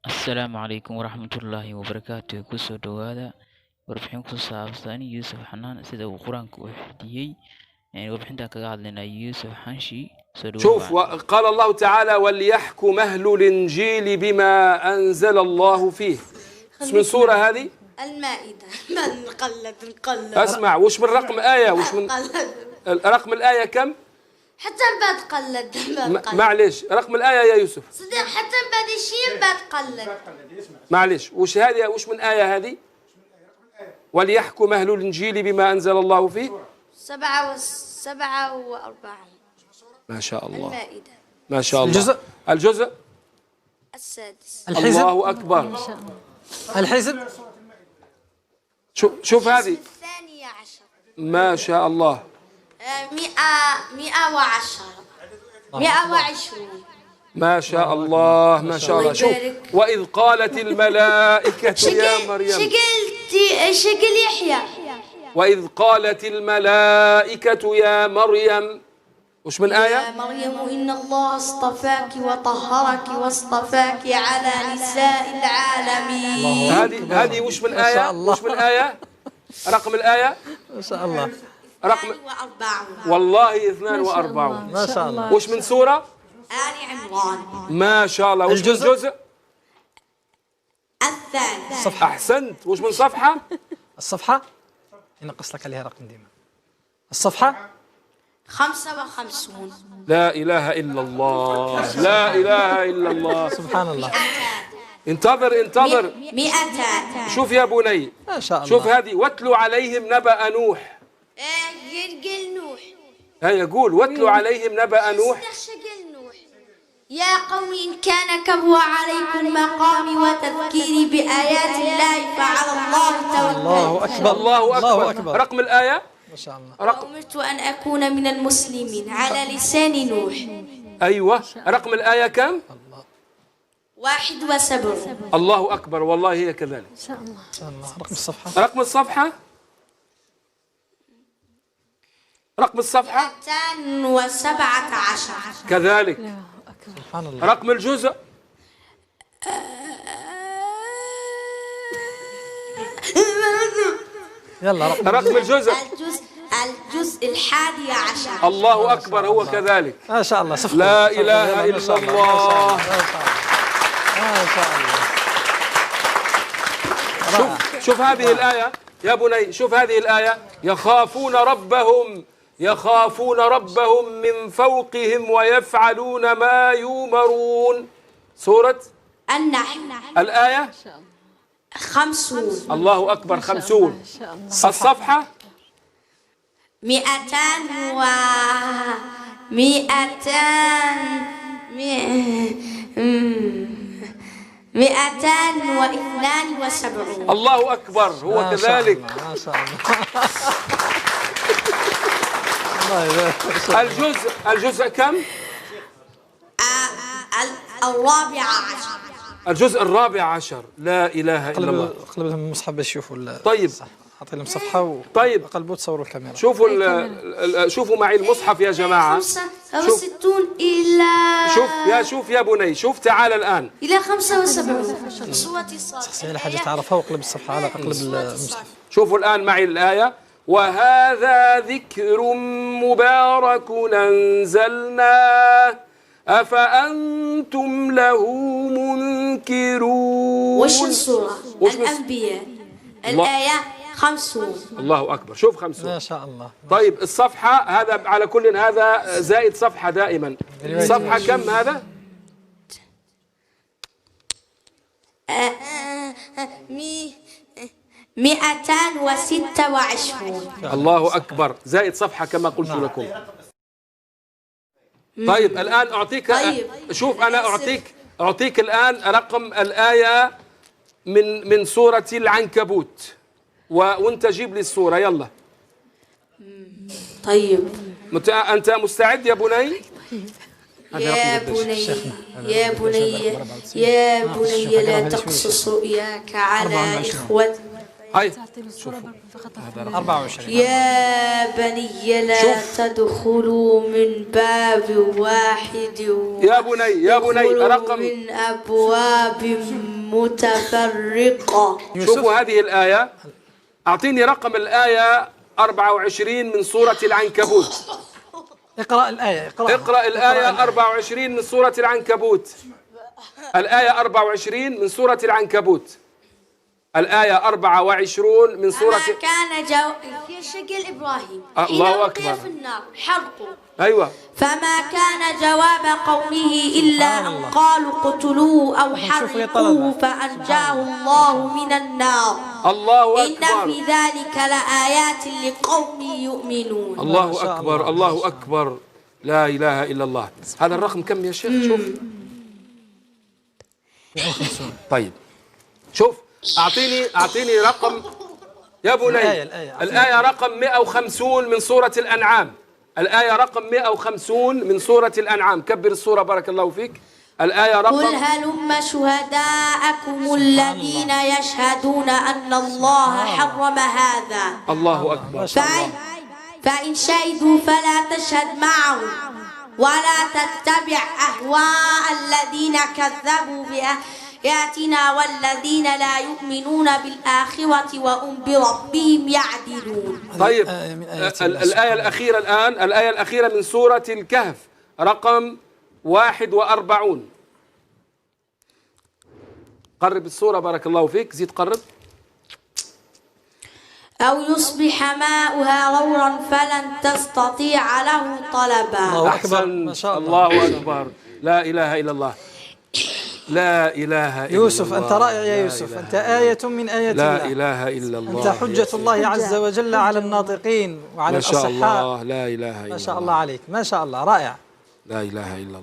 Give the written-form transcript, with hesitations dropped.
Asalaamu calaykum waraxmatullaahi wabarakaatuh. Kusoo dhawaada warbixin ku saabsan Yuusuf Xanaan sida uu qur-aanka u xifdiyey. warbixintaan kaga hadlaynaa Yuusuf Xanshi. soo dhawaada شوف قال الله تعالى وليحكم أهل الإنجيل بما أنزل الله فيه. من سورة هذه؟ المائدة. نقلد أسمع وش من رقم آية وش من رقم الآية كم؟ حتى بتقلد معلش رقم الآية يا يوسف صدق حتى بعد شيء بتقلد معلش وش هذه وش من آية هذه؟ وليحكم أهل الإنجيل بما أنزل الله فيه 47. ما شاء الله المائدة ما شاء الله الجزء السادس. الحزب الله أكبر. الحزب شوف هذه 12 ما شاء الله 110 120 ما شاء الله ما شاء الله. شوف وإذ قالت الملائكة يا مريم شقل يحيى وإذ قالت الملائكة يا مريم وش من يا آية؟ مريم إن الله اصطفاك وطهرك واصطفاك على نساء العالمين. هذه وش من آية؟ وش من آية؟ رقم الآية؟ ما شاء الله رقم 42 والله 42 ما شاء الله. وش من سورة؟ آل عمران ما شاء الله. وش من الجزء؟ جزء؟ الثاني. أحسنت. وش من صفحة؟ الصفحة ينقص لك عليها رقم ديما. الصفحة 55 لا إله إلا الله لا إله إلا الله. سبحان الله. انتظر 200 شوف يا بني ما شاء الله. شوف هذه واتلوا عليهم نبأ نوح. قل نوح. هيا يقول واتلوا عليهم نبأ نوح. قل نوح يا قوم إن كان كبر عليكم مقامي وتذكيري بآيات الله فعلى الله توكلت. الله أكبر الله أكبر. رقم الآية ما شاء الله. وأمرت أن أكون من المسلمين على لسان نوح. أيوة رقم الآية كم؟ 71 الله أكبر والله هي كذلك. ما شاء الله. رقم الصفحة رقم الصفحة رقم الصفحة 217 كذلك. سبحان الله. رقم الجزء يلا رقم الجزء الجزء 11. الله أكبر هو كذلك. ما شاء الله. صفحة لا إله إلا الله. ما شاء الله. شوف هذه الآية يا بني شوف هذه الآية يخافون ربهم من فوقهم ويفعلون ما يؤمرون. سورة النحل الآية 50 الله أكبر 50. الصفحة 272 الله أكبر هو ما شاء كذلك. الله. ما شاء الله. الله يبارك. الجزء كم؟ الرابع عشر. الجزء الرابع عشر. لا إله إلا الله. قلب لهم المصحف باش يشوفوا. طيب اعطي لهم صفحة طيب وقلبوا تصوروا الكاميرا. شوفوا معي المصحف يا جماعة. 65 إلى شوف يا بني شوف تعال الآن. إلى 75 صوت الصاد. هي حاجة تعرفها وقلب الصفحة على قلب المصحف. شوفوا الآن معي الآية وهذا ذكر مبارك أنزلناه أفأنتم له منكرون. وش السورة؟ الأنبياء الآية 50. الله أكبر. شوف 50. ما شاء الله. طيب الصفحة هذا على كل هذا زائد صفحة دائما. صفحة كم هذا؟ 226 الله أكبر زائد صفحة كما قلت لكم. طيب الآن أعطيك شوف أنا أعطيك الآن رقم الآية من سورة العنكبوت وأنت جيب لي السورة يلا. طيب أنت مستعد يا بني؟ يا بني لا تقصص رؤياك على إخوتك هاي 24. يا بني لا تدخلوا من باب واحد يا بني ادخلوا رقم. من أبواب متفرقة. شوفوا هذه الآية، أعطيني رقم الآية 24 من سورة العنكبوت. اقرأ الآية. اقرأ الآية 24 من سورة العنكبوت. الآية 24 من سورة العنكبوت. الآية 24 من سورة فما كان في شكل إبراهيم الله أكبر. حين ألقي في النار حرقوا. أيوة. فما كان جواب قومه إلا أن قالوا اقتلوه أو حرقوه فأنجاه الله من النار. الله إن أكبر. في ذلك لآيات لقوم يؤمنون. الله أكبر. الله أكبر. لا إله إلا الله. هذا الرقم كم يا شيخ؟ شوف. طيب شوف، أعطيني رقم يا بني. الآية رقم 150 من سورة الأنعام. الآية رقم 150 من سورة الأنعام. كبر السورة بارك الله فيك. الآية رقم قل هلم شهداءكم الذين يشهدون أن الله حرم هذا. الله أكبر. فإن شهدوا فلا تشهد معهم ولا تتبع أهواء الذين كذبوا بآياتنا والذين لا يؤمنون بالآخرة وهم بربهم يعدلون. طيب الآية الأخيرة الآن، الآية الأخيرة من سورة الكهف رقم 41. قرب السورة بارك الله فيك، زيد قرب. أو يصبح ماؤها غورا فلن تستطيع له طلبا. الله أكبر. ما شاء الله. الله أكبر. لا إله إلا الله. لا إله إلا يوسف الله. أنت رائع يا يوسف. أنت آية من آيات الله. لا إله إلا الله. أنت حجة الله عز وجل على الناطقين وعلى الأصحاء. ما شاء الله. لا إله إلا الله. ما شاء الله عليك. ما شاء الله رائع. لا إله إلا الله.